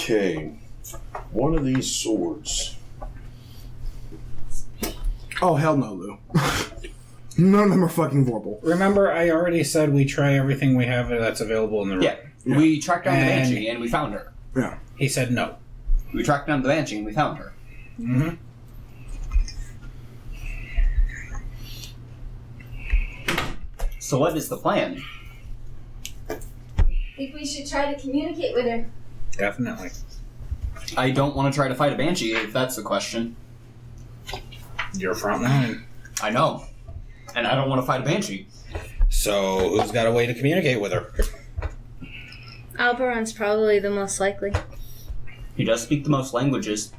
Okay. One of these swords. Oh, hell no, Lou. None of them are fucking verbal. Remember, I already said we try everything we have that's available in the room. Yeah. We tracked down the Banshee and we found her. Yeah. He said no. We tracked down the Banshee and we found her. Mm-hmm. So what is the plan? I think we should try to communicate with her. Definitely. I don't want to try to fight a Banshee, if that's the question. You're front line. I know. And I don't want to fight a Banshee. So, who's got a way to communicate with her? Alberon's probably the most likely. He does speak the most languages.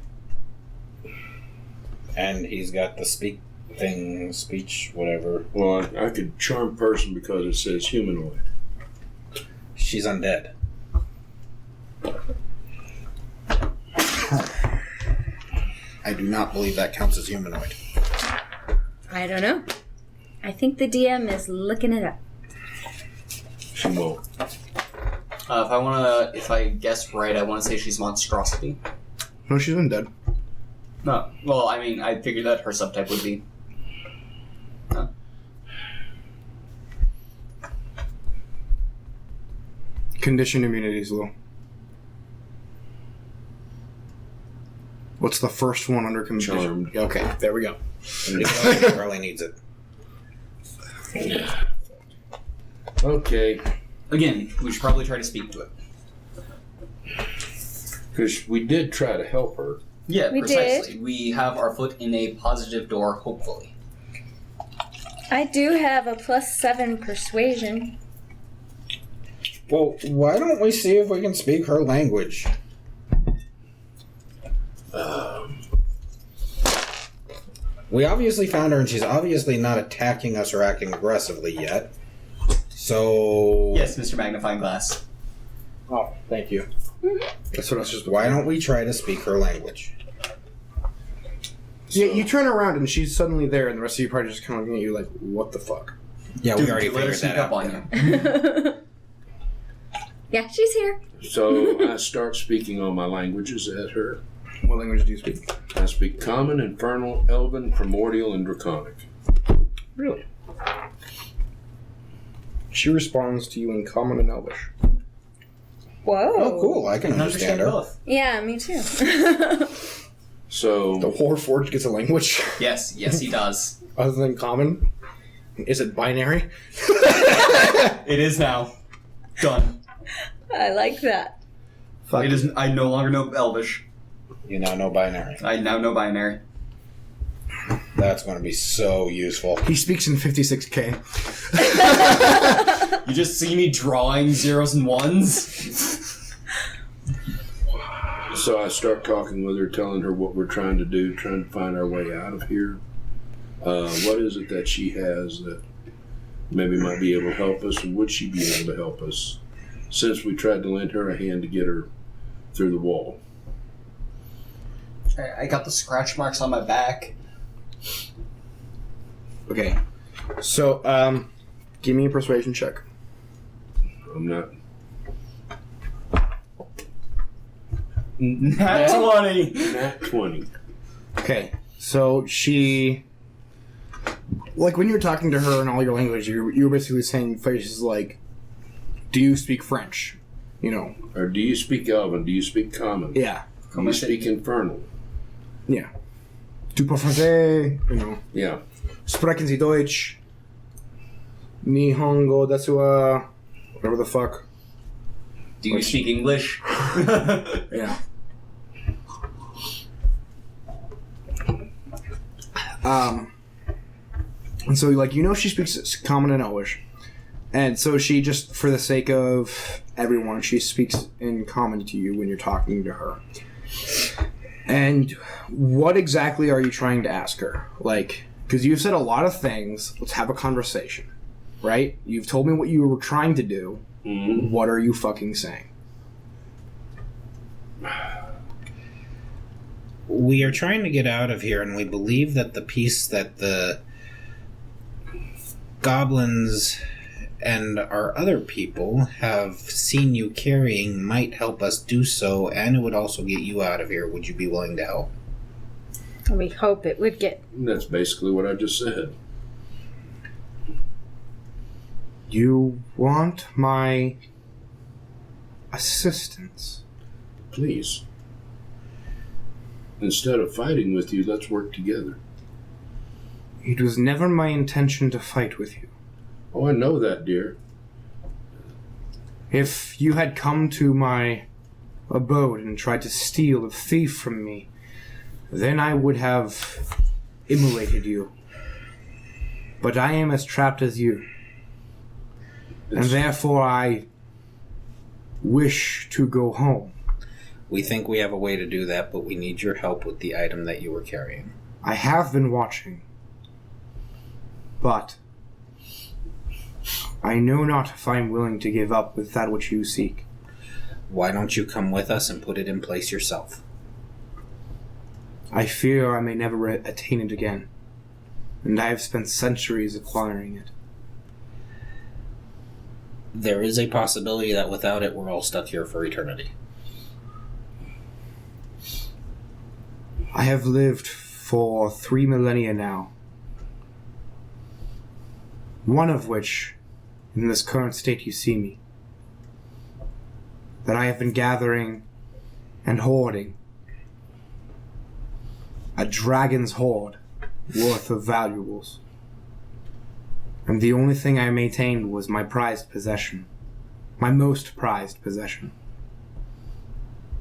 And he's got the speech, whatever. Well, I could charm person because it says humanoid. She's undead. I do not believe that counts as humanoid. I don't know. I think the DM is looking it up. She won't. If I guess right, I want to say she's monstrosity. No, she's undead. No. Well, I mean, I figured that her subtype would be. No. Conditioned immunities, Lou. What's the first one under condition? Charmed. Okay, there we go. Probably needs it. Okay. Again, we should probably try to speak to it. Because we did try to help her. Yeah, We precisely. We have our foot in a positive door, hopefully. I do have a +7 persuasion. Well, why don't we see if we can speak her language? We obviously found her, and she's obviously not attacking us or acting aggressively yet. So... Yes, Mr. Magnifying Glass. Oh, thank you. That's what I was just... Why don't we try to speak her language? Yeah, you turn around and she's suddenly there, and the rest of you probably just kind of looking at you like, what the fuck? Yeah, Dude, we already let her figured sneak that up out. on you. Yeah, she's here. So I start speaking all my languages at her. What language do you speak? I speak Common, Infernal, Elven, Primordial, and Draconic. Really? She responds to you in Common and Elvish. Whoa. Oh, cool. I can understand her. both. Yeah, me too. So The Warforged gets a language Yes, he does. other than Common? Is it binary? It is now. Done. I like that. Fuck. It is. I no longer know Elvish. You now know binary. I now know binary. That's going to be so useful. He speaks in 56K. You just see me drawing zeros and ones. So I start talking with her, telling her what we're trying to do, trying to find our way out of here. What is it that she has that maybe might be able to help us, and would she be able to help us since we tried to lend her a hand to get her through the wall? I got the scratch marks on my back. Okay. So, give me a persuasion check. I'm not. Nat 20. Nat 20. Okay. So she... Like, when you're talking to her in all your language, you were basically saying phrases like, do you speak French? You know. Or do you speak Elven? Do you speak Common? Yeah. Do you speak Infernal? Yeah. Tu parles français? You know. Yeah. Sprechen Sie Deutsch? Nihongo dasu wa... Whatever the fuck. Do you speak English? Yeah. And so, like, you know she speaks Common and Elvish. And so she just, for the sake of everyone, she speaks in Common to you when you're talking to her. And what exactly are you trying to ask her? Like, because you've said a lot of things. Let's have a conversation. Right? You've told me what you were trying to do. Mm-hmm. What are you fucking saying? We are trying to get out of here, and we believe that the piece that the goblins and our other people have seen you carrying might help us do so, and it would also get you out of here. Would you be willing to help? We hope it would get. That's basically what I just said. You want my assistance? Please. Instead of fighting with you, let's work together. It was never my intention to fight with you. Oh, I know that, dear. If you had come to my abode and tried to steal a thief from me, then I would have immolated you. But I am as trapped as you. And therefore I wish to go home. We think we have a way to do that, but we need your help with the item that you were carrying. I have been watching. But I know not if I am willing to give up with that which you seek. Why don't you come with us and put it in place yourself? I fear I may never attain it again, and I have spent centuries acquiring it. There is a possibility that without it, we're all stuck here for eternity. I have lived for 3 millennia now, one of which, in this current state you see me, that I have been gathering and hoarding a dragon's hoard worth of valuables. And the only thing I maintained was my prized possession, my most prized possession.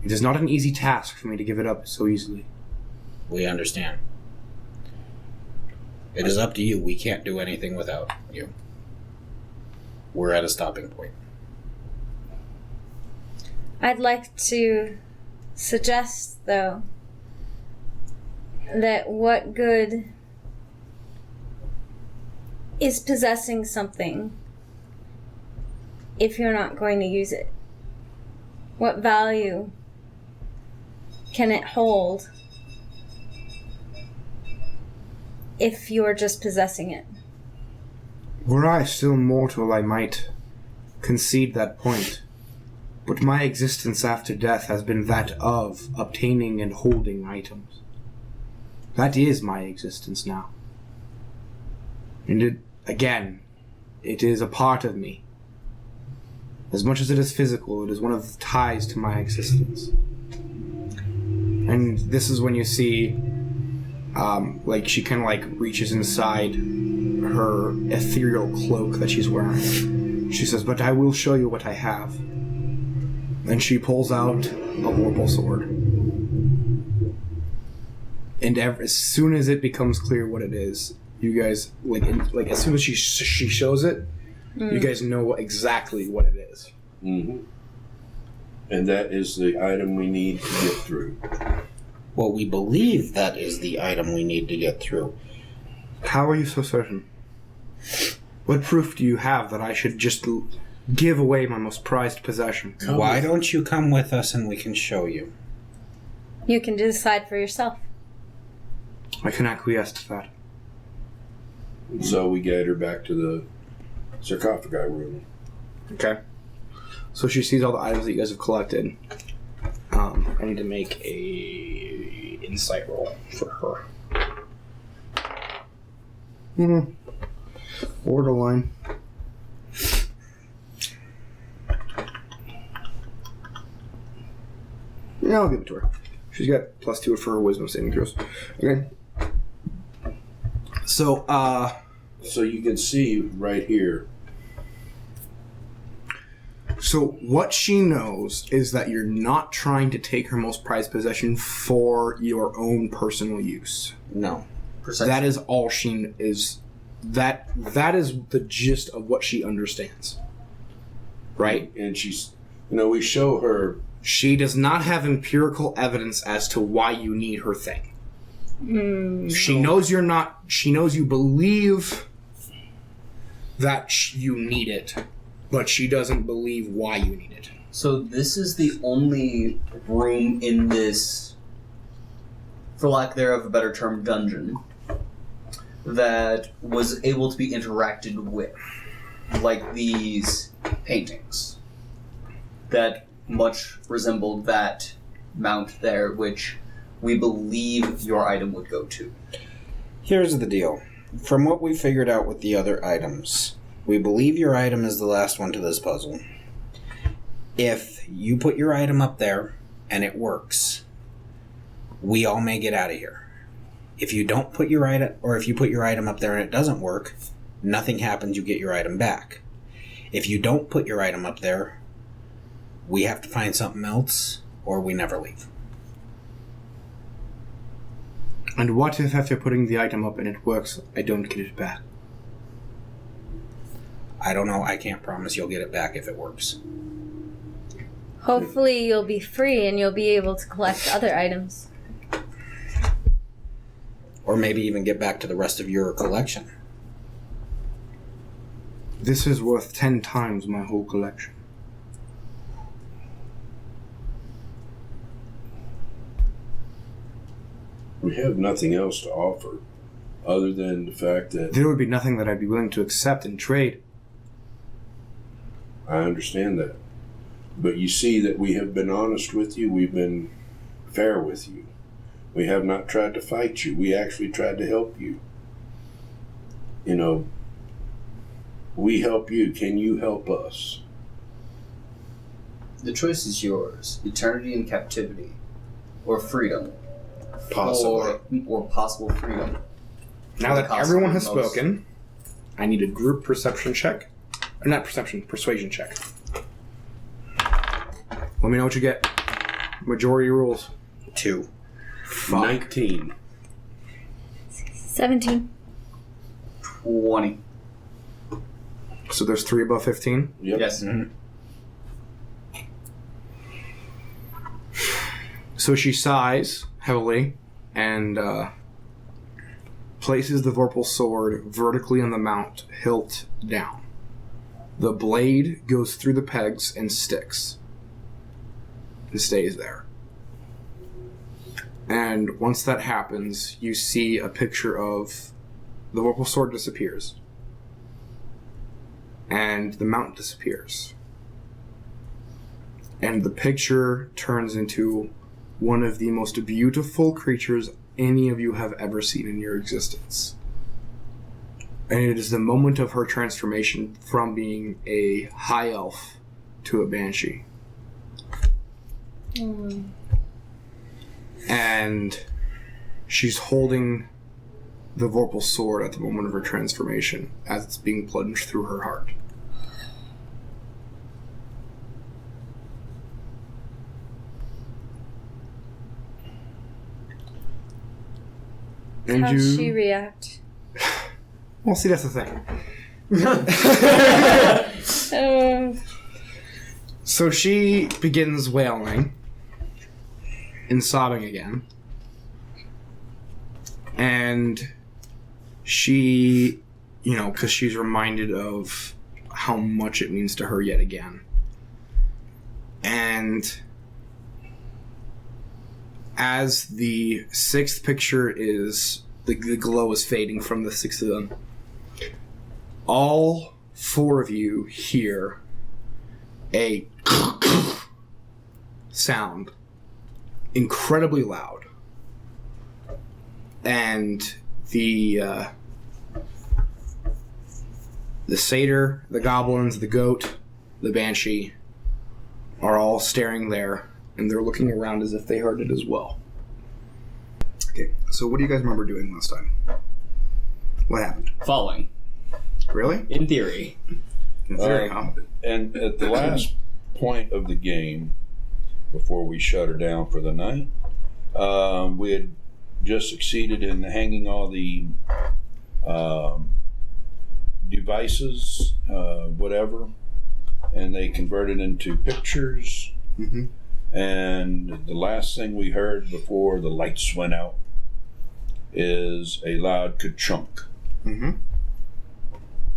It is not an easy task for me to give it up so easily. We understand. It is up to you. We can't do anything without you. We're at a stopping point. I'd like to suggest, though, that what good is possessing something if you're not going to use it? What value can it hold if you're just possessing it? Were I still mortal, I might concede that point. But my existence after death has been that of obtaining and holding items. That is my existence now. And it is a part of me. As much as it is physical, it is one of the ties to my existence. And this is when you see, she kind of reaches inside her ethereal cloak that she's wearing. She says, "But I will show you what I have." And she pulls out a vorpal sword. And as soon as it becomes clear what it is, you guys, as soon as she shows it, you guys know exactly what it is. Mm-hmm. And that is the item we need to get through. Well, we believe that is the item we need to get through. How are you so certain? What proof do you have that I should just give away my most prized possession? Why don't you come with us and we can show you? You can decide for yourself. I can acquiesce to that. So we get her back to the sarcophagi room. Okay. So she sees all the items that you guys have collected. I need to make a insight roll for her. Borderline. Yeah, I'll give it to her. She's got +2 for her wisdom saving throws. Okay. So, So you can see right here. So what she knows is that you're not trying to take her most prized possession for your own personal use. No. Precisely. That is all she is. That is the gist of what she understands. Right? And she's, we show her. She does not have empirical evidence as to why you need her thing. She knows you're not. She knows you believe that you need it, but she doesn't believe why you need it. So this is the only room in this, for lack thereof a better term, dungeon, that was able to be interacted with. like these paintings that much resembled that mount there, which we believe your item would go to. Here's the deal. From what we figured out with the other items, we believe your item is the last one to this puzzle. If you put your item up there and it works, we all may get out of here. If you don't put your item, or if you put your item up there and it doesn't work, nothing happens, you get your item back. If you don't put your item up there, we have to find something else, or we never leave. And what if after putting the item up and it works, I don't get it back? I don't know, I can't promise you'll get it back if it works. Hopefully you'll be free and you'll be able to collect other items. Or maybe even get back to the rest of your collection. This is worth 10 times my whole collection. We have nothing else to offer other than the fact that There would be nothing that I'd be willing to accept and trade. I understand that. But you see that we have been honest with you. We've been fair with you. We have not tried to fight you. We actually tried to help you. You know, we help you. Can you help us? The choice is yours. Eternity in captivity. Or freedom. Possibly. Or possible freedom. Now that Cost everyone has the most. spoken, I need a group perception check. Or not perception, persuasion check. Let me know what you get. Majority rules. 2. 19. 17. 20. So there's 3 above 15. Yep. Yes. Mm-hmm. So she sighs heavily and places the Vorpal sword vertically on the mount, hilt down. The blade goes through the pegs and sticks. And stays there. And once that happens, you see a picture of the Vorpal sword disappears. And the mount disappears. And the picture turns into one of the most beautiful creatures any of you have ever seen in your existence. And it is the moment of her transformation from being a high elf to a banshee. And she's holding the Vorpal sword at the moment of her transformation as it's being plunged through her heart. And How's she react? Well, see, that's the thing. So she begins wailing and sobbing again. And she, you know, because she's reminded of how much it means to her yet again. And as the 6th picture is, the glow is fading from the 6th of them, all 4 of you hear a sound, incredibly loud, and the satyr, the goblins, the goat, the banshee are all staring there, and they're looking around as if they heard it as well. Okay, so what do you guys remember doing last time? What happened? Following. Really? In theory. Very huh? And at the last point of the game, before we shut her down for the night, we had just succeeded in hanging all the devices, whatever, and they converted into pictures. Mm-hmm. And the last thing we heard before the lights went out is a loud ka-chunk. Mm-hmm.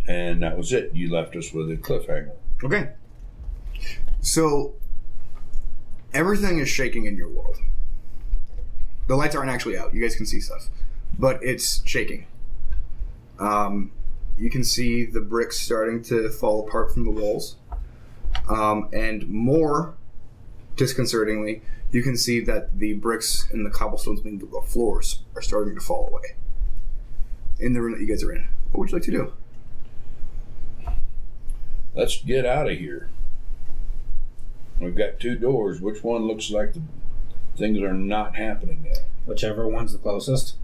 And that was it. You left us with a cliffhanger. Okay. So, everything is shaking in your world. The lights aren't actually out. You guys can see stuff. But it's shaking. you can see the bricks starting to fall apart from the walls. And more disconcertingly, you can see that the bricks and the cobblestones being the floors are starting to fall away. In the room that you guys are in. What would you like to do? Let's get out of here. We've got 2 doors. Which one looks like the things are not happening yet? Whichever one's the closest.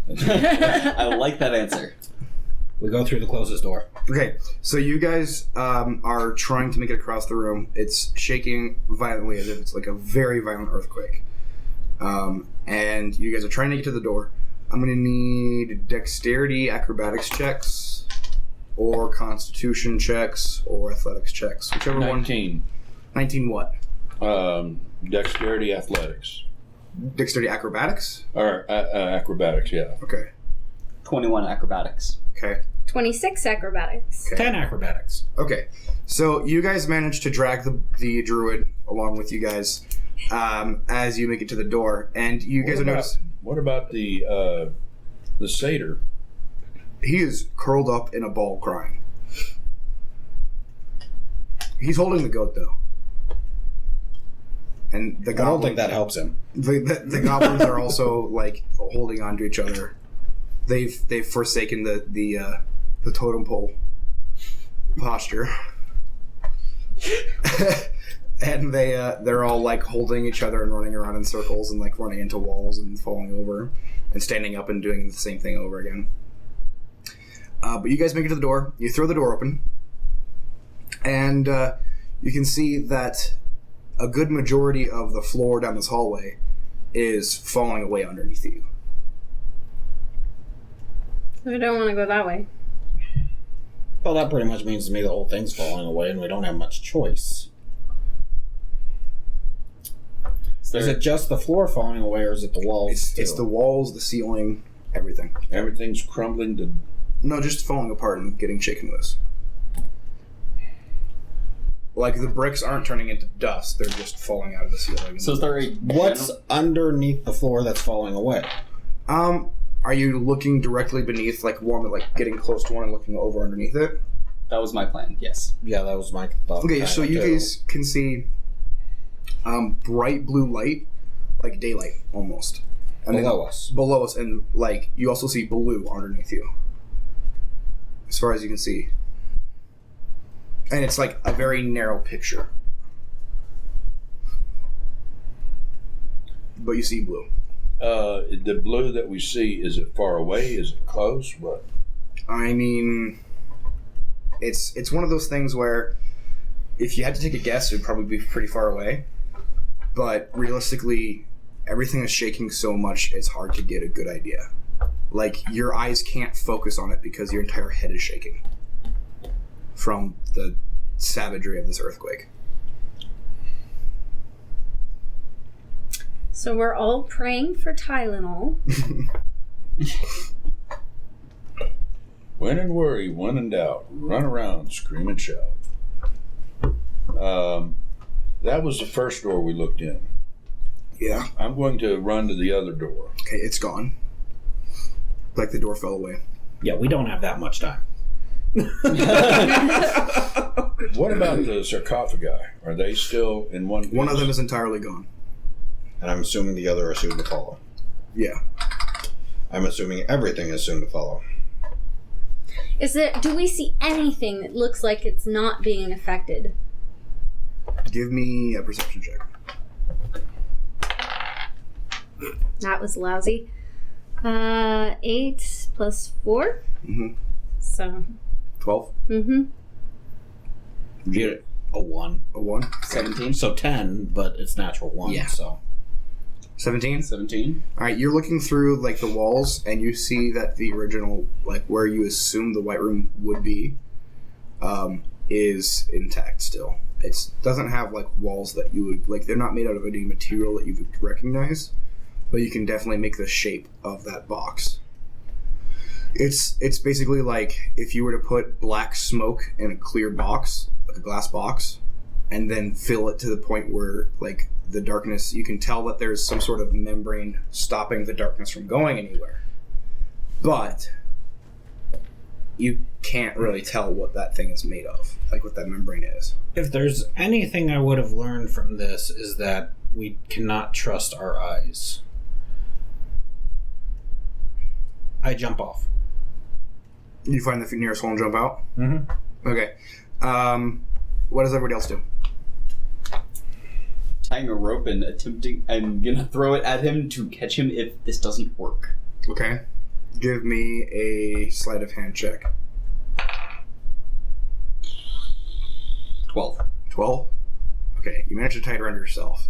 I like that answer. We go through the closest door. Okay, so you guys are trying to make it across the room. It's shaking violently as if it's like a very violent earthquake. And you guys are trying to get to the door. I'm going to need dexterity acrobatics checks, or constitution checks, or athletics checks. Whichever 19. one. 19 what? Dexterity athletics. Dexterity acrobatics? Or acrobatics, yeah. Okay. 21 acrobatics. Okay. 26 acrobatics. Okay. 10 acrobatics. Okay. So you guys managed to drag the druid along with you guys as you make it to the door. And you guys are noticing... What about the satyr? He is curled up in a ball crying. He's holding the goat, though. And the I don't think that helps him. The goblins are also like holding on to each other. They've forsaken the totem pole posture, and they're all like holding each other and running around in circles and like running into walls and falling over and standing up and doing the same thing over again. But you guys make it to the door. You throw the door open, and you can see that a good majority of the floor down this hallway is falling away underneath you. I don't want to go that way. Well, that pretty much means to me the whole thing's falling away and we don't have much choice. Is it just the floor falling away, or is it the walls? It's the walls, the ceiling, everything. Everything's crumbling to... No, just falling apart and getting shaken loose. Like, the bricks aren't turning into dust, they're just falling out of the ceiling. So is there a... What's underneath the floor that's falling away? Are you looking directly beneath, like, one, like, getting close to one and looking over underneath it? That was my plan, yes. Yeah, that was my thought. Okay, so you guys can see bright blue light, like daylight, almost. And Below us. Below us, and, like, you also see blue underneath you. As far as you can see. And it's like a very narrow picture. But you see blue. The blue that we see, is it far away? Is it close? What? I mean, it's one of those things where if you had to take a guess, it would probably be pretty far away. But realistically, everything is shaking so much, it's hard to get a good idea. Like, your eyes can't focus on it because your entire head is shaking from the savagery of this earthquake. So we're all praying for Tylenol. When in worry, when in doubt, run around, scream and shout. That was the first door we looked in. Yeah. I'm going to run to the other door. Okay, it's gone. Like the door fell away. Yeah, we don't have that much time. What about the sarcophagi? Are they still in one piece? One of them is entirely gone. And I'm assuming the other are soon to follow. Yeah. I'm assuming everything is soon to follow. Do we see anything that looks like it's not being affected? Give me a perception check. That was lousy. 8 plus 4. Mm-hmm. So. 12? Mm-hmm. You get it. A 1. A 1? 17. So 10, but it's natural 1. Yeah. So 17? 17. Alright, you're looking through, like, the walls, and you see that the original, like, where you assume the White Room would be, is intact still. It doesn't have, like, walls that you would, like, they're not made out of any material that you would recognize, but you can definitely make the shape of that box. It's basically like if you were to put black smoke in a clear box, like a glass box, and then fill it to the point where, like, the darkness, you can tell that there's some sort of membrane stopping the darkness from going anywhere. But you can't really tell what that thing is made of, like what that membrane is. If there's anything I would have learned from this is that we cannot trust our eyes. I jump off. You find the nearest hole and jump out? Mm-hmm. Okay. What does everybody else do? Tying a rope and attempting. I'm gonna throw it at him to catch him if this doesn't work. Okay. Give me a sleight of hand check. 12. 12? Okay, you managed to tie it around yourself.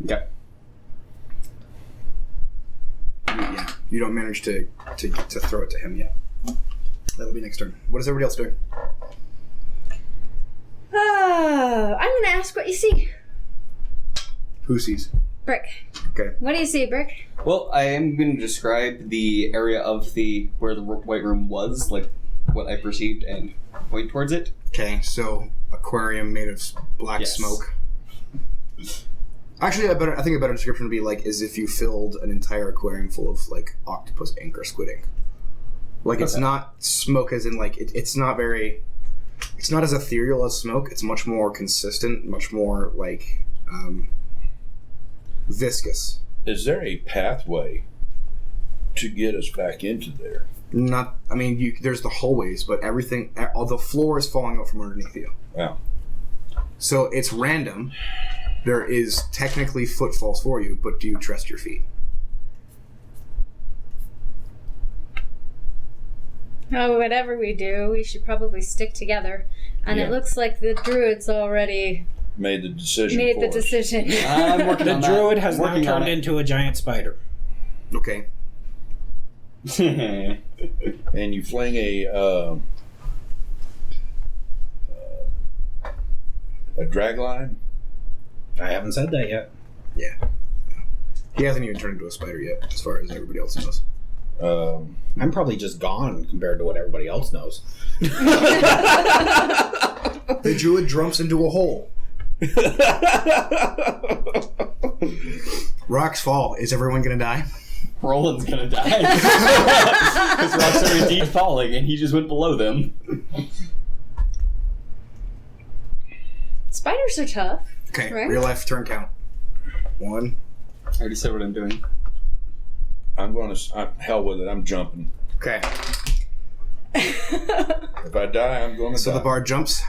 Okay. Yeah, you don't manage to throw it to him yet. That'll be next turn. What does everybody else do? I'm gonna ask what you see. Who sees? Brick. Okay. What do you see, Brick? Well, I am going to describe the area of where the white room was, like what I perceived, and point towards it. Okay, so aquarium made of black Yes. smoke. Actually, I think a better description would be like as if you filled an entire aquarium full of like octopus ink or squid ink. Like it's Okay. not smoke as in like it's not as ethereal as smoke. It's much more consistent, much more like viscous. Is there a pathway to get us back into there? Not, I mean, there's the hallways, but everything, all the floor is falling out from underneath you. Wow. So it's random. There is technically footfalls for you, but do you trust your feet? Oh, whatever we do, we should probably stick together. And Yeah. it looks like the druid's already Made the decision. made the for us. decision. I'm working The on druid that. has now Working on turned into a giant spider. Okay. it. And you fling a drag line. I haven't said that yet. Yeah. He hasn't even turned into a spider yet, as far as everybody else knows. I'm probably just gone compared to what everybody else knows. The druid jumps into a hole. Rocks fall. Is everyone gonna die? Roland's gonna die. Because rocks are indeed falling, and he just went below them. Spiders are tough. Okay, Right. real life turn count. 1. I already said what I'm doing. I'm hell with it. I'm jumping. Okay. If I die, I'm going to So die. the bard jumps.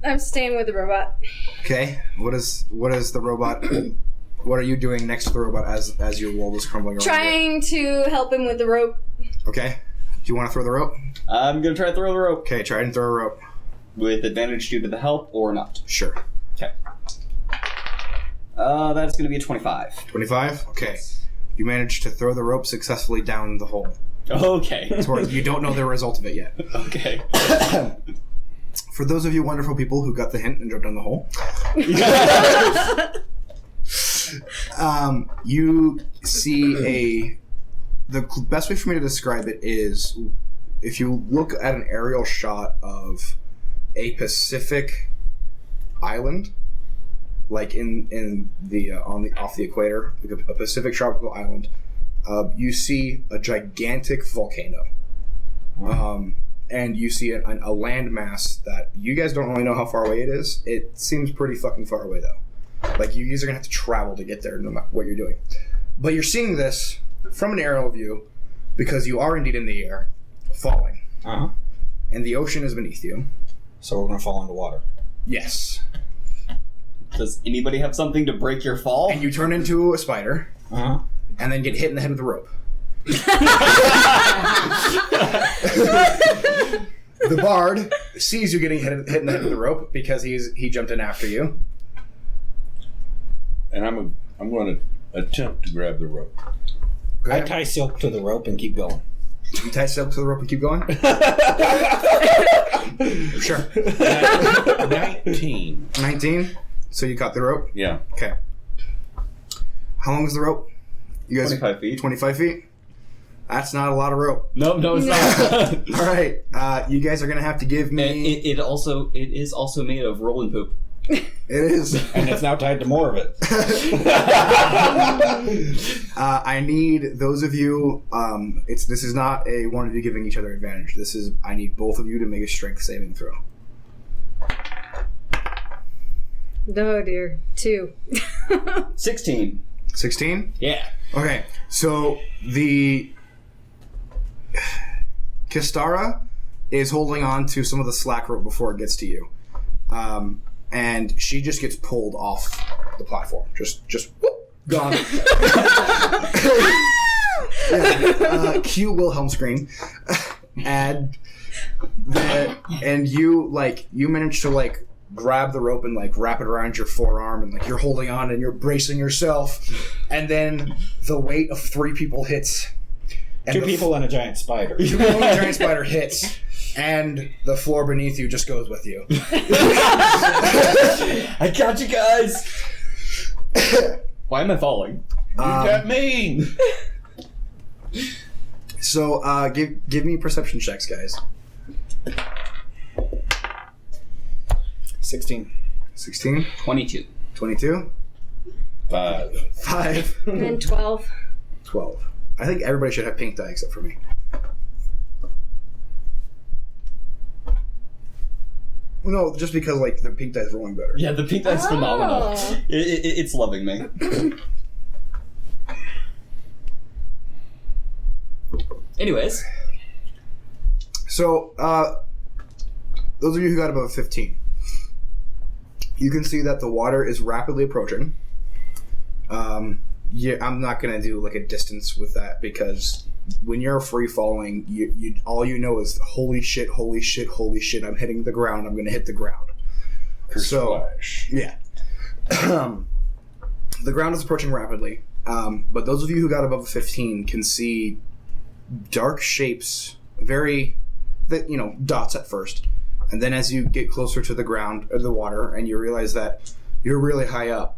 I'm staying with the robot. Okay. What is the robot? What are you doing next to the robot as your world is crumbling around you? Trying to help him with the rope. Okay. Do you want to throw the rope? I'm gonna try to throw the rope Okay, try and throw a rope. with advantage due to the help or not. Sure. Okay. That's gonna be a 25. 25? Okay. You managed to throw the rope successfully down the hole. Okay. So you don't know the result of it yet. Okay. For those of you wonderful people who got the hint and jumped down the hole, you see the best way for me to describe it is if you look at an aerial shot of a Pacific island, like in the off the equator, like a Pacific tropical island, you see a gigantic volcano. And you see a landmass that you guys don't really know how far away it is. It seems pretty fucking far away, though. Like, you guys are going to have to travel to get there no matter what you're doing. But you're seeing this from an aerial view because you are indeed in the air, falling. Uh-huh. And the ocean is beneath you. So we're going to fall into water. Yes. Does anybody have something to break your fall? And you turn into a spider Uh-huh. and then get hit in the head with a rope. The bard sees you getting hit in the head with the rope because he jumped in after you. And I'm going to attempt to grab the rope. I tie silk to the rope and keep going. You tie silk to the rope and keep going? Sure. 19. 19? So you caught the rope? Yeah. Okay. How long is the rope? You guys 25 feet. 25 feet? That's not a lot of rope. No, it's not. All right. You guys are going to have to give me... It is also made of rolling poop. It is. And it's now tied to more of it. I need those of you. This is not a one of you giving each other advantage. I need both of you to make a strength saving throw. Oh dear. 2. 16. 16? Yeah. Okay, so the Kistara is holding on to some of the slack rope before it gets to you. And she just gets pulled off the platform. Just whoop, gone. Cue Wilhelm scream. And you manage to grab the rope and wrap it around your forearm and you're holding on and you're bracing yourself, and then the weight of 3 people hits. And 2 people and a giant spider. 2 people and a giant spider hits, and the floor beneath you just goes with you. I got you guys! Why am I falling? You got me! So, give me perception checks, guys. 16. 16? 22. 22? 5. 5. And 12. 12. I think everybody should have pink die except for me. No, just because the pink die is rolling better. Yeah, the pink dice phenomenal. Oh. It's loving me. Anyways. So, those of you who got above 15, you can see that the water is rapidly approaching. Yeah, I'm not gonna do a distance with that because when you're free falling, you all you know is holy shit, holy shit, holy shit. I'm hitting the ground. I'm gonna hit the ground. Splash. Yeah. The ground is approaching rapidly, but those of you who got above 15 can see dark shapes, dots at first, and then as you get closer to the ground or the water, and you realize that you're really high up.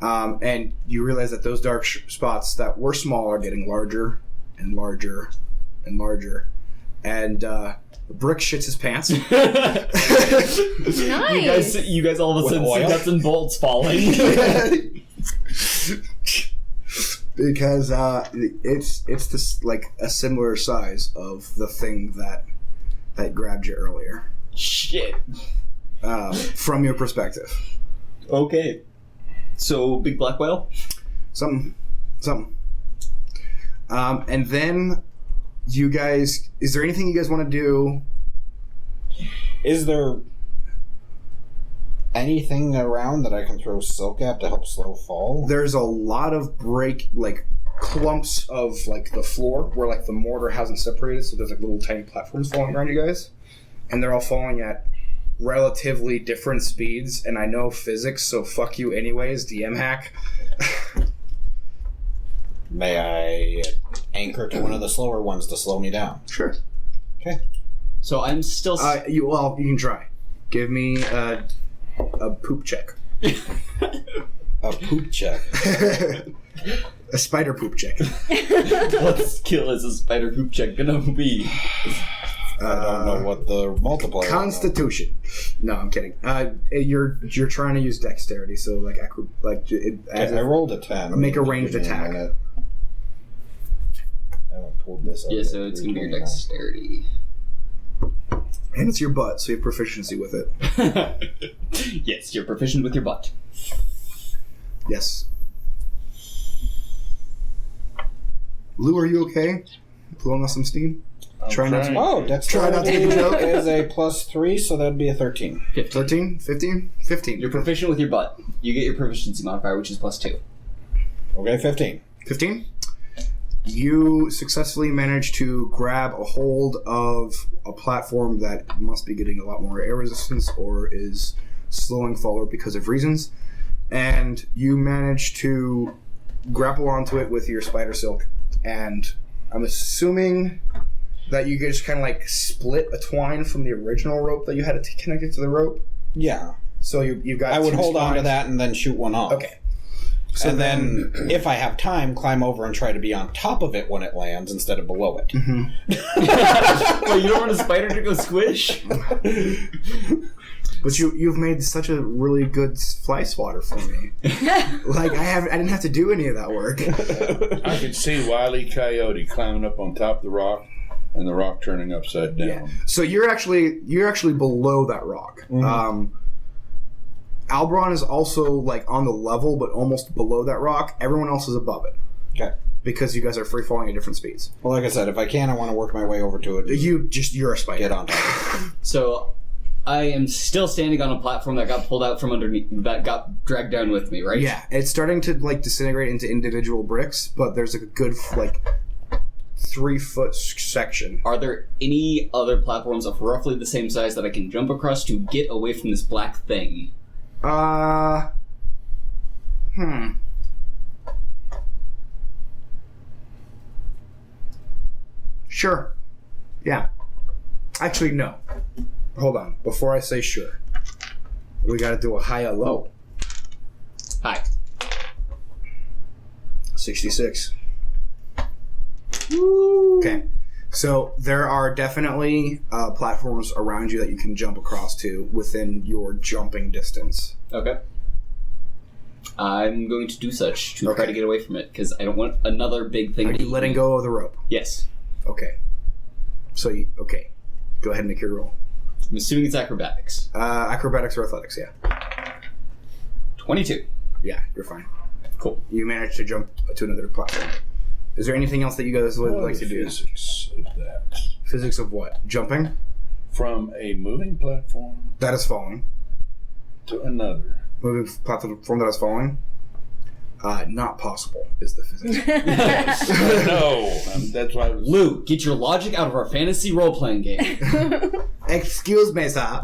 And you realize that those dark spots that were small are getting larger and larger and larger. And Brick shits his pants. Nice. You guys all of a sudden see nuts and bolts falling. Because it's this a similar size of the thing that grabbed you earlier. Shit. From your perspective. Okay. So, big black whale? Something. And then you guys... Is there anything you guys want to do? Is there anything around that I can throw silk at to help slow fall? There's a lot of clumps of the floor where the mortar hasn't separated, so there's little tiny platforms falling around you guys. And they're all falling at relatively different speeds, and I know physics, so fuck you anyways, DM hack. May I anchor to one of the slower ones to slow me down? Sure. Okay. So I'm still... You can try. Give me a poop check. A poop check. A spider poop check. What skill is a spider poop check gonna be? I don't know what the multiplier is. Constitution. No, I'm kidding. You're trying to use dexterity, so I rolled a 10. Make a ranged attack. I haven't pulled this up. Yeah, so it's gonna be your dexterity. And it's your butt, so you have proficiency with it. Yes, you're proficient with your butt. Yes. Lou, are you okay? Blowing off some steam? Try not to. Oh, Try not to make a joke. Is a +3, so that'd be a 13. 13? 15? 15. You're proficient with your butt. You get your proficiency modifier, which is +2. Okay, 15. 15? You successfully managed to grab a hold of a platform that must be getting a lot more air resistance or is slowing forward because of reasons. And you managed to grapple onto it with your spider silk. And I'm assuming that you just kind of split a twine from the original rope that you had to connect it to the rope. Yeah. So you've got. I would hold on to twines. that and then shoot one off. Okay. So and then, if I have time, climb over and try to be on top of it when it lands instead of below it. Mm-hmm. Wait, you don't want a spider to go squish? But you've made such a really good fly swatter for me. Like I didn't have to do any of that work. I could see Wile E. Coyote climbing up on top of the rock, and the rock turning upside down. Yeah. So you're actually below that rock. Mm-hmm. Albron is also like on the level, but almost below that rock. Everyone else is above it. Okay. Because you guys are free falling at different speeds. Well, like I said, if I can, I want to work my way over to it. You're a spider. Get on top. So, I am still standing on a platform that got pulled out from underneath, that got dragged down with me, right? Yeah, it's starting to like disintegrate into individual bricks, but there's a good like 3-foot section. Are there any other platforms of roughly the same size that I can jump across to get away from this black thing? Sure. Yeah. Actually, no. Hold on. Before I say sure, we got to do a high or low. Hi. 66. Woo. Okay. So there are definitely platforms around you that you can jump across to within your jumping distance. Okay. I'm going to do such to try Okay. to get away from it, because I don't want another big thing Are to you eat letting me. go of the rope? Yes. Okay. So, okay. Go ahead and make your roll. I'm assuming it's acrobatics. Acrobatics or athletics, yeah. 22. Yeah, you're fine. Cool. You managed to jump to another platform. Is there anything else that you guys would like to do? Physics of that. Physics of what? Jumping? From a moving platform That is falling. to another. Moving platform that is falling? Not possible is the physics. No, that's why I was. Lou, get your logic out of our fantasy role-playing game. Excuse me, sir.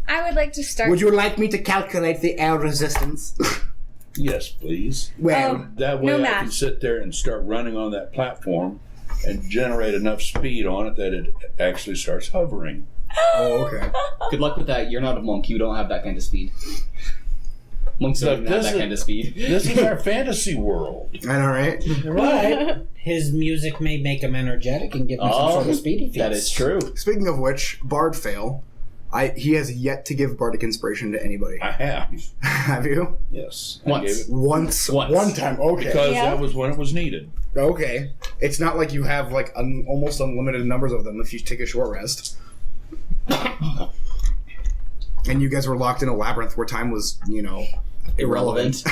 I would like to start. Would you like me to calculate the air resistance? Yes, please. Well, That way No I math. can sit there and start running on that platform and generate enough speed on it that it actually starts hovering. oh, okay. Good luck with that. You're not a monk. You don't have that kind of speed. Monks Look, don't even have this that is- kind of speed. This is our fantasy world. I know, right? Right. His music may make him energetic and give him some sort of speedy feats. That is true. Speaking of which, Bard fail. He has yet to give bardic inspiration to anybody. I have. Have you? Yes. I Once. gave it Once. Once. One time. Okay. because Yeah. that was when it was needed. Okay. It's not like you have like almost unlimited numbers of them if you take a short rest. And you guys were locked in a labyrinth where time was, irrelevant.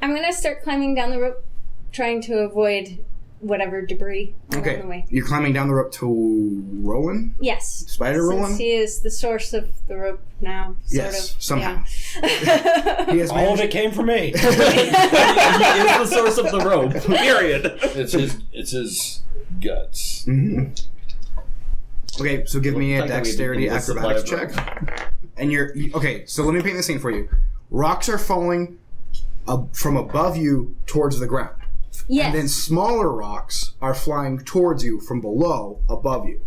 I'm gonna start climbing down the rope, trying to avoid whatever debris along the Okay. way. You're climbing down the rope to Roland? Yes. Spider Since Roland? he is the source of the rope now, sort Yes, of. somehow. Yeah. He has All of managed- it came from me. He is the source of the rope. Period. It's his guts. Mhm. Okay, so give me a Like that we dexterity did the acrobatics supply check. And okay, so let me paint the scene for you. Rocks are falling from above you towards the ground. Yes. And then smaller rocks are flying towards you from below above you.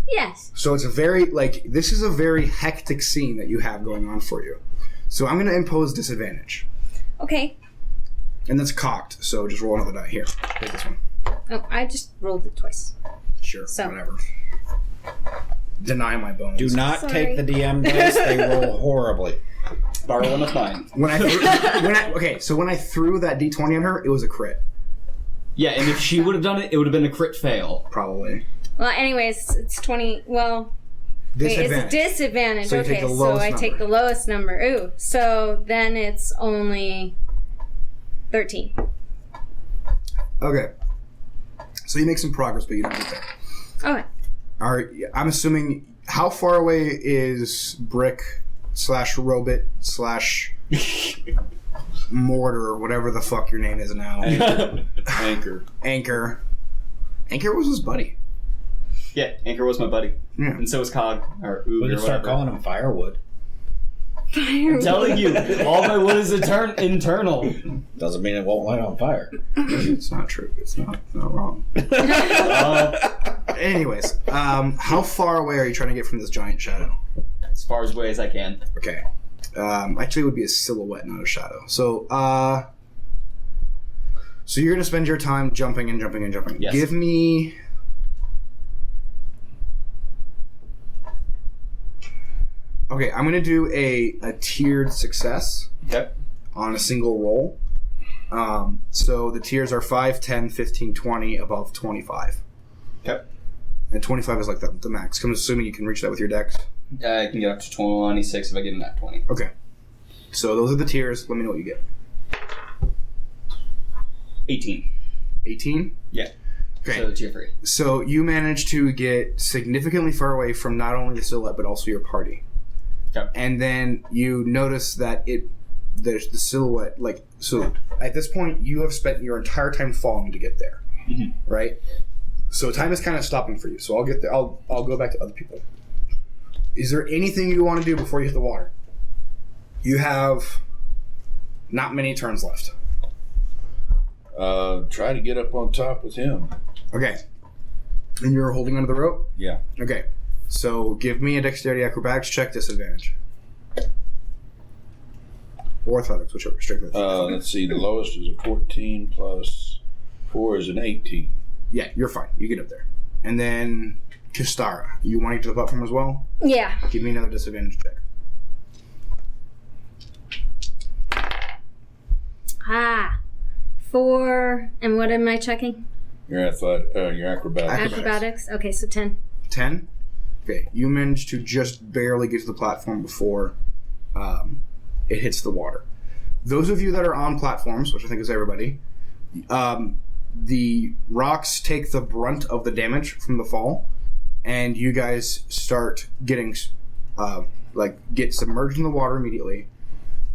Yes. So it's this is a very hectic scene that you have going on for you. So I'm going to impose disadvantage. Okay. And that's cocked, so just roll another die. Here, take this one. Oh, I just rolled it twice. Sure, So- whatever. Deny my bones. Do not Sorry. take the DM dice. They roll horribly. Borrow one of mine. When I threw that D20 on her, it was a crit, Yeah, and if she would have done it, it would have been a crit fail. probably. Well, anyways, it's 20. Well, wait, Disadvantage. it's So disadvantage. you Okay, take the so lowest I take number. the lowest number. Ooh, so then it's only 13. Okay. So you make some progress, but you don't get there. Okay. I'm assuming, how far away is Brick/Robit/ Mortar, whatever the fuck your name is now? Anchor. Anchor. Anchor was his buddy. Yeah, Anchor was my buddy. Yeah. And so was Cog, or Oog, We or can start whatever. calling him Firewood. I'm telling you, all my wood is internal. Doesn't mean it won't light on fire. It's not true. It's not wrong. Anyways, how far away are you trying to get from this giant shadow? As far away as I can. Okay. Actually, it would be a silhouette, not a shadow. So, so you're gonna spend your time jumping and jumping and jumping. Yes. Give me. Okay, I'm going to do a tiered success Okay. on a single roll. So the tiers are 5, 10, 15, 20, above 25. Okay. And 25 is like the max. I'm assuming you can reach that with your dex. I can get up to 26 if I get in that 20. Okay. So those are the tiers. Let me know what you get. 18. 18? Yeah. Okay. So tier 3. So you managed to get significantly far away from not only the silhouette but also your party. Okay. And then you notice that there's the silhouette, like, so at this point you have spent your entire time falling to get there, right? So time is kind of stopping for you. So I'll get there. I'll go back to other people. Is there anything you want to do before you hit the water? You have not many turns left. Try to get up on top with him. Okay. And you're holding onto the rope? Yeah. Okay. So give me a dexterity acrobatics check, disadvantage. Or athletics, whichever. Strength. Let's see. The lowest is a 14 plus 4 is an 18. Yeah, you're fine. You get up there. And then Kistara, you want to get to the platform as well? Yeah. Give me another disadvantage check. 4. And what am I checking? Your acrobatics. Acrobatics. Okay, so 10. 10? Okay, you managed to just barely get to the platform before it hits the water. Those of you that are on platforms, which I think is everybody, the rocks take the brunt of the damage from the fall, and you guys start getting get submerged in the water immediately.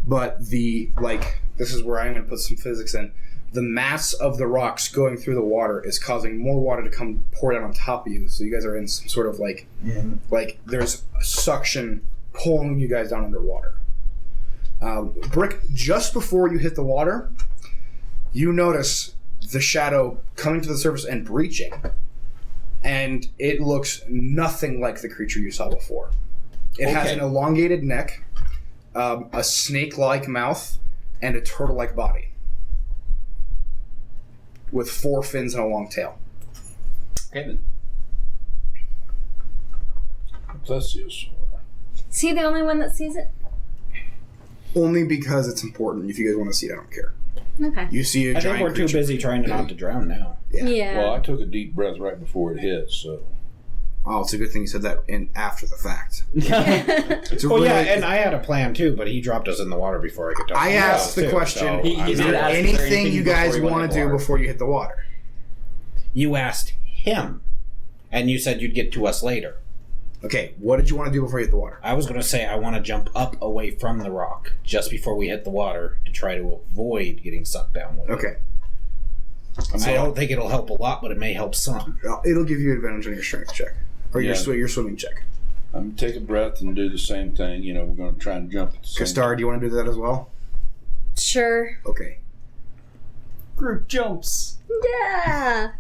But this is where I'm going to put some physics in. The mass of the rocks going through the water is causing more water to come pour down on top of you. So you guys are in some sort of like there's a suction pulling you guys down underwater. Brick, just before you hit the water, you notice the shadow coming to the surface and breaching. And it looks nothing like the creature you saw before. It has an elongated neck, a snake-like mouth, and a turtle-like body, with 4 fins and a long tail. Okay, then. Plesiosaur. Is he the only one that sees it? Only because it's important. If you guys want to see it, I don't care. Okay. You see a I giant think we're too creature. busy trying not to drown now. Yeah. Well, I took a deep breath right before it hit, so. Oh, it's a good thing you said that after the fact. It's a Well, really, yeah, and I had a plan too, but he dropped us in the water before I could talk. I asked the too, question, so He I'm is did there not- ask anything you guys before you want went to in the do water. before you hit the water? You asked him, and you said you'd get to us later. Okay, what did you want to do before you hit the water? I was going to say I want to jump up away from the rock just before we hit the water to try to avoid getting sucked down with it. Okay. I don't think it'll help a lot, but it may help some. It'll give you advantage on your strength check. Or your swimming check. I'm going to take a breath and do the same thing. We're going to try and jump at the same Kastar, do you want to do that as well? Sure. Okay. Group jumps. Yeah.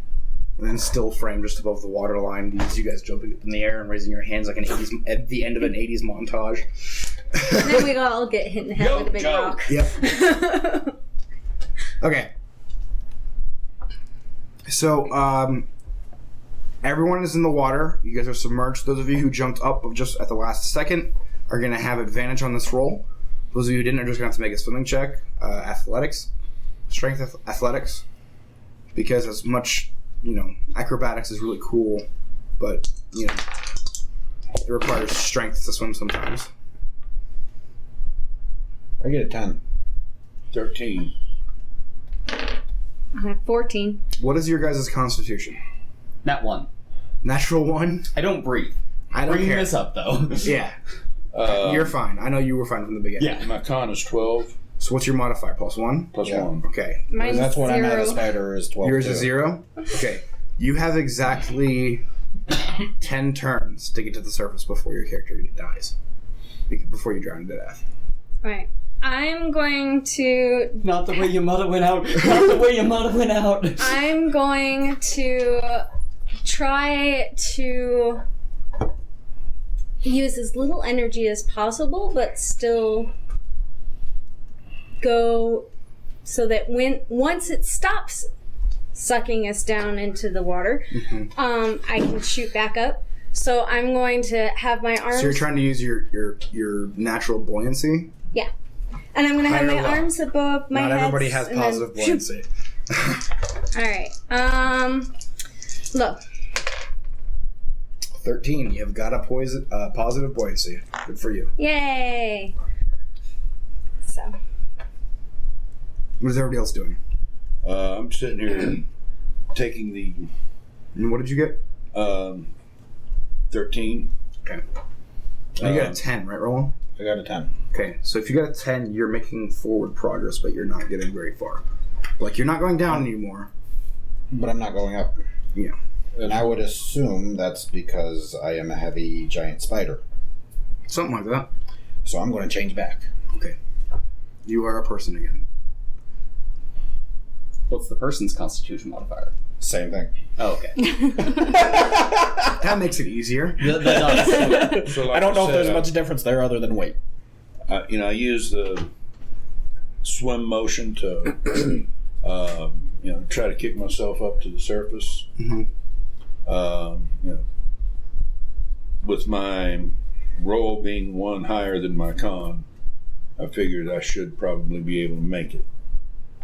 And then still frame just above the water line. You guys jumping up in the air and raising your hands like an 80s at the end of an 80s montage. And then we all get hit in the head with a big rock. Yep. Okay. So, everyone is in the water. You guys are submerged. Those of you who jumped up just at the last second are going to have advantage on this roll. Those of you who didn't are just going to have to make a swimming check. Strength athletics. Because as much, acrobatics is really cool, but, it requires strength to swim sometimes. I get a 10. 13. I have 14. What is your guys' constitution? Not 1. Natural 1? I don't breathe. I don't Bring care. this up, though. Yeah. You're fine. I know you were fine from the beginning. Yeah. My con is 12 So what's your modifier? +1? plus Yeah. 1. Okay. Mine's That's what 0. I'm at a spider is 12. Yours too. is 0? Okay. You have exactly 10 turns to get to the surface before your character dies. Before you drown to death. Right. I'm going to... Not the way your mother went out. Not the way your mother went out. I'm going to try to use as little energy as possible, but still go so that once it stops sucking us down into the water, I can shoot back up. So I'm going to have my arms. So you're trying to use your natural buoyancy? Yeah. And I'm going to have Higher my or low? arms above my head. Not everybody has positive buoyancy. Alright. Look. 13. You've got a positive buoyancy. Good for you. Yay. So. What is everybody else doing? I'm sitting here taking the And what did you get? 13. Okay. You got a 10, right, Roland? I got a 10. Okay, so if you got a 10, you're making forward progress, but you're not getting very far. Like, you're not going down anymore. But I'm not going up. Yeah. And I would assume that's because I am a heavy giant spider. Something like that. So I'm going to change back. Okay. You are a person again. What's the person's constitution modifier? Same thing. Oh, okay. That makes it easier. That does. So like I don't know if said, there's much difference there other than weight. I use the swim motion to, try to kick myself up to the surface. Mm-hmm. With my roll being one higher than my con, I figured I should probably be able to make it.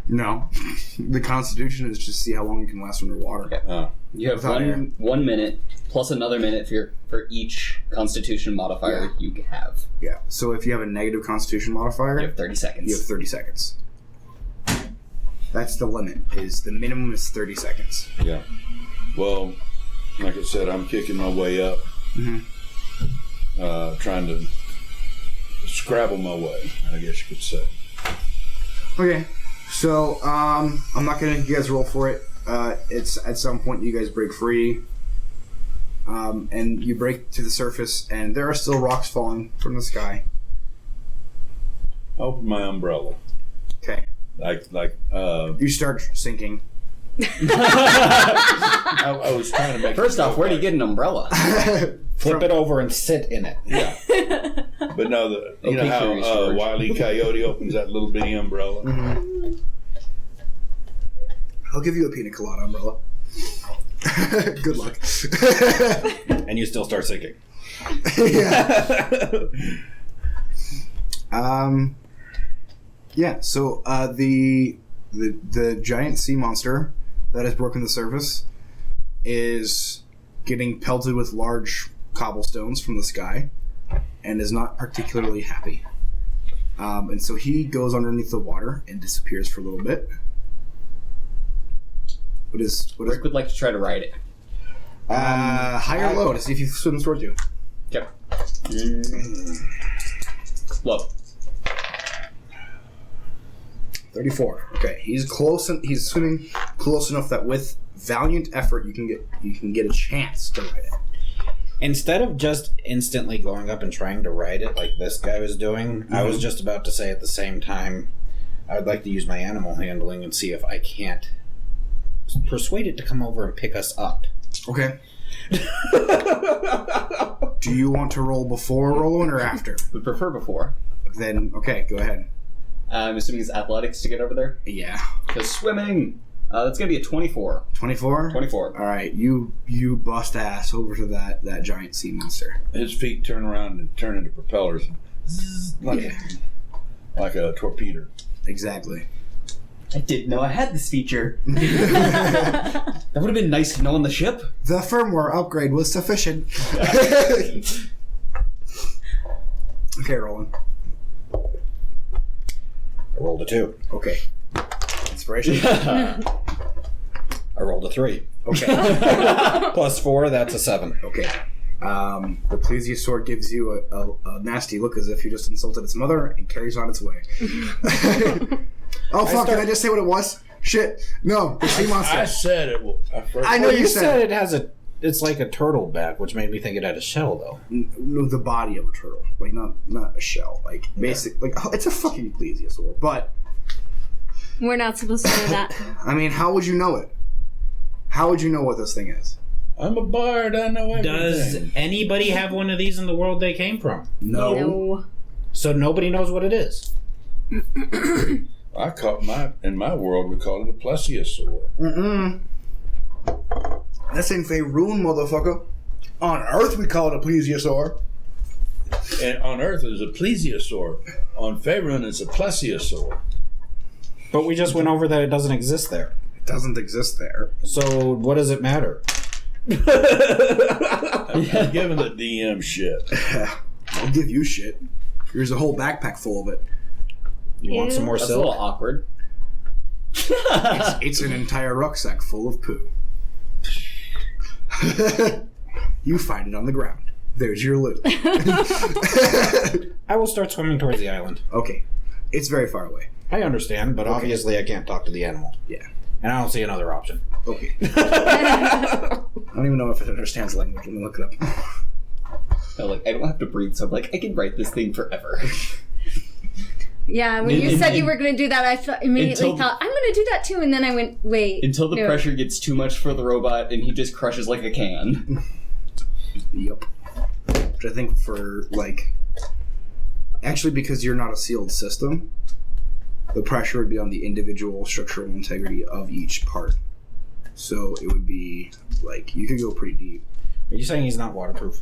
No. The Constitution is just see how long you can last underwater. Okay. You have Without air. 1 minute plus another minute for each constitution modifier you have. Yeah. So if you have a negative Constitution modifier, You have 30 seconds. you have 30 seconds. That's the limit. The minimum is 30 seconds. Yeah. Well, like I said, I'm kicking my way up, trying to scrabble my way, I guess you could say. Okay. So, I'm not gonna you guys roll for it. It's at some point you guys break free. And you break to the surface, and there are still rocks falling from the sky. I open my umbrella. Okay. You start sinking. I was trying to make. First off, where do you get an umbrella? Flip it over and sit in it. Yeah. But no, you know how Wile E. Coyote opens that little bitty umbrella? Mm-hmm. I'll give you a pina colada umbrella. Good luck. And you still start sinking. Yeah. Yeah, so the giant sea monster that has broken the surface is getting pelted with large cobblestones from the sky and is not particularly happy. And so he goes underneath the water and disappears for a little bit. Rick would like to try to ride it. High or low to see if you swim towards you. Yep. Low. 34. Okay, he's close. He's swimming close enough that with valiant effort, you can get a chance to ride it. Instead of just instantly going up and trying to ride it like this guy was doing, I was just about to say at the same time, I would like to use my animal handling and see if I can't persuade it to come over and pick us up. Okay. Do you want to roll before rolling or after? Would prefer before. Then, okay, go ahead. I'm assuming it's athletics to get over there? Yeah. Because swimming, that's going to be a 24. 24? 24. All right, you bust ass over to that giant sea monster. His feet turn around and turn into propellers. Like a torpedo. Exactly. I didn't know I had this feature. That would have been nice to know on the ship. The firmware upgrade was sufficient. Okay, Roland. I rolled a 2. Okay. Inspiration? I rolled a 3. Okay. Plus 4, that's a 7. Okay. The plesiosaur gives you a nasty look as if you just insulted its mother and carries on its way. Oh, fuck, did I just say what it was? Shit. No, the sea monster. I said it. I know you said it has it's like a turtle back, which made me think it had a shell, though. No, the body of a turtle. Like, not a shell. Like, basic. Like, it's a fucking plesiosaur. But, We're not supposed to know that. I mean, how would you know it? How would you know what this thing is? I'm a bard. I know everything. Does anybody have one of these in the world they came from? No. So nobody knows what it is. I caught in my world we call it a plesiosaur. That's in Faerun, motherfucker. On Earth, we call it a plesiosaur. And on Earth, it's a plesiosaur. On Faerun, it's a plesiosaur. But we just went over that it doesn't exist there. It doesn't exist there. So what does it matter? I'm giving the DM shit. I'll give you shit. Here's a whole backpack full of it. You want some more That's a little silk? awkward. It's an entire rucksack full of poo. You find it on the ground. There's your loot. I will start swimming towards the island. Okay. It's very far away. I understand, but obviously I can't talk to the animal. Yeah. And I don't see another option. Okay. I don't even know if it understands language. Let me look it up. No, like, I don't have to breathe, so I'm like, I can write this thing forever. Yeah, when you said you were going to do that, I immediately thought, I'm going to do that too. And then I went, wait. Until the pressure gets too much for the robot and he just crushes like a can. Yep. Which I think for, like... Actually, because you're not a sealed system, the pressure would be on the individual structural integrity of each part. So it would be, like, you could go pretty deep. Are you saying he's not waterproof?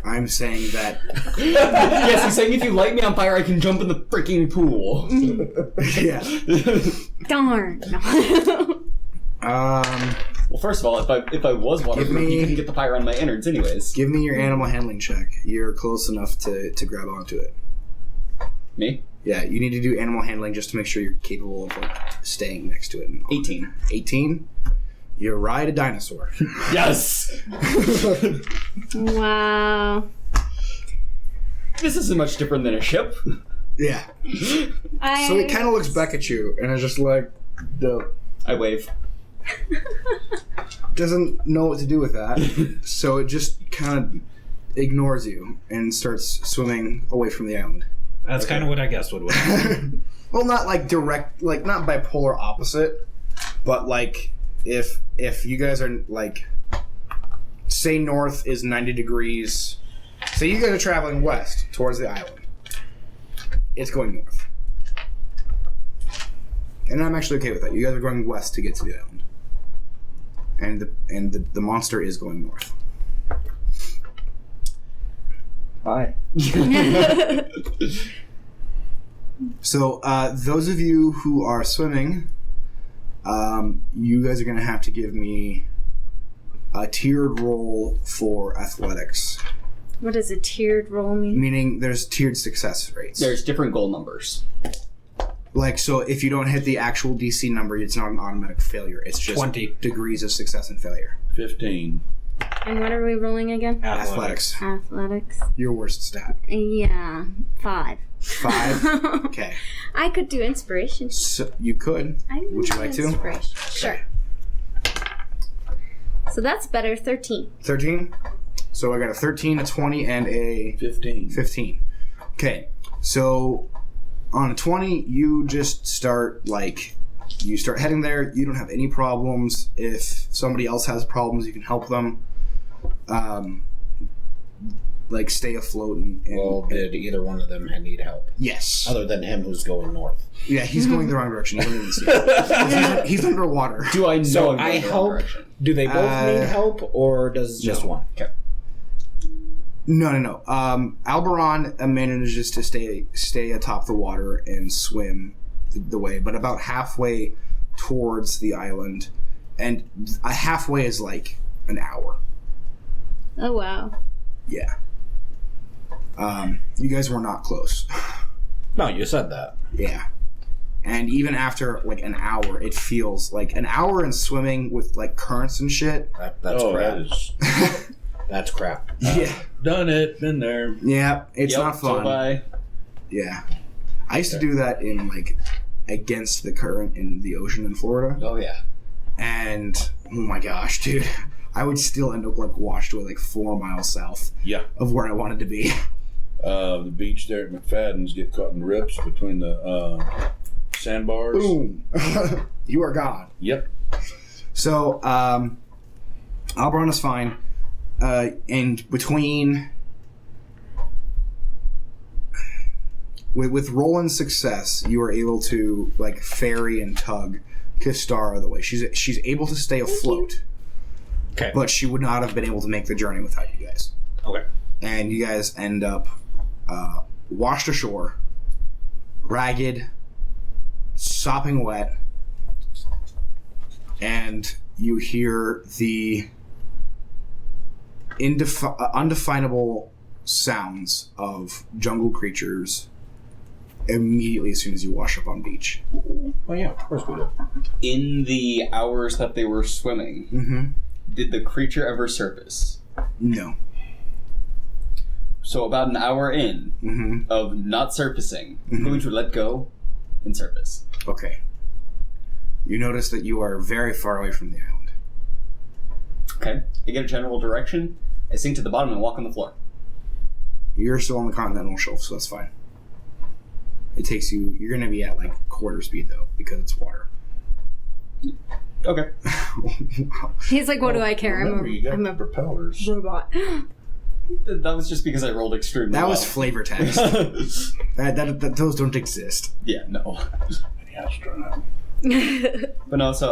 I'm saying that... Yes, he's saying if you light me on fire, I can jump in the freaking pool. Yeah. Darn. Well, first of all, if I was waterproof, you couldn't get the fire on my innards anyways. Give me your animal handling check. You're close enough to grab onto it. Me? Yeah, you need to do animal handling just to make sure you're capable of, like, staying next to it. 18. 18? You ride a dinosaur. Yes! Wow. This isn't much different than a ship. Yeah. So it kind of looks back at you and is just like, I wave. doesn't know what to do with that. So it just kind of ignores you and starts swimming away from the island. That's kind of what I guessed would happen. Well, not like direct, like not bipolar opposite, but like if you guys are like, say north is 90 degrees, say you guys are traveling west towards the island, it's going north. And I'm actually okay with that. You guys are going west to get to the island. And the monster is going north. Bye. So, those of you who are swimming, you guys are going to have to give me a tiered roll for athletics. What does a tiered roll mean? Meaning there's tiered success rates. There's different goal numbers. Like, so if you don't hit the actual DC number, it's not an automatic failure. It's just 20 degrees of success and failure. 15. And what are we rolling again? Athletics. Athletics. Your worst stat. Yeah, 5. 5? Okay. I could do inspiration. So, you could. Would you like to? Inspiration. Sure. So that's better, 13. 13? So I got a 13, a 20, and a 15. 15. Okay. So on a 20, you just start, like, you start heading there. You don't have any problems. If somebody else has problems, you can help them. Like, stay afloat. Well, did either one of them need help? Yes. Other than him who's going north. Yeah, he's going the wrong direction. You don't even see it. He's underwater. Do I know So I'm going I the wrong hope... direction? Do they both need help, or does just no. one? Okay. No. Alberon manages to stay atop the water and swim the way, but about halfway towards the island, and halfway is like an hour. Oh, wow. Yeah. You guys were not close. No, you said that. Yeah. And even after like an hour, it feels like an hour in swimming with like currents and shit. That's crap. That is... That's crap. Yeah. Done it. Been there. Yeah. It's Yep, not so fun. bye. Yeah. I used to do that in like against the current in the ocean in Florida. Oh, yeah. And oh my gosh, dude. I would still end up like washed away like 4 miles south of where I wanted to be. The beach there at McFadden's get caught in rips between the sandbars. Boom. You are gone. Yep. So, Alberon is fine. And between... With Roland's success, you are able to like ferry and tug Kistara the way. She's able to stay afloat. Okay. But she would not have been able to make the journey without you guys. Okay. And you guys end up washed ashore, ragged, sopping wet, and you hear the undefinable sounds of jungle creatures immediately as soon as you wash up on beach. Oh yeah, of course we do. In the hours that they were swimming, Mm-hmm. did the creature ever surface? No. So about an hour in Mm-hmm. of not surfacing, Mhm. going to let go and surface. Okay. You notice that you are very far away from the island. Okay. I get a general direction. I sink to the bottom and walk on the floor. You're still on the continental shelf, so that's fine. It takes you... You're going to be at, like, quarter speed, though, because it's water. Okay. Wow. He's like, what do I care? Remember, you got I'm a propellers. robot. That was just because I rolled extremely That well. was flavor text. Those don't exist. Yeah, no. Any astronaut. But no, so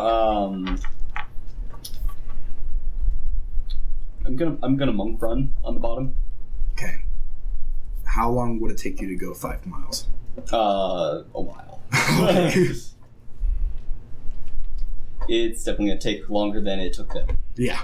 I'm gonna monk run on the bottom. Okay. How long would it take you to go 5 miles? A while. Okay. It's definitely gonna take longer than it took them. Yeah.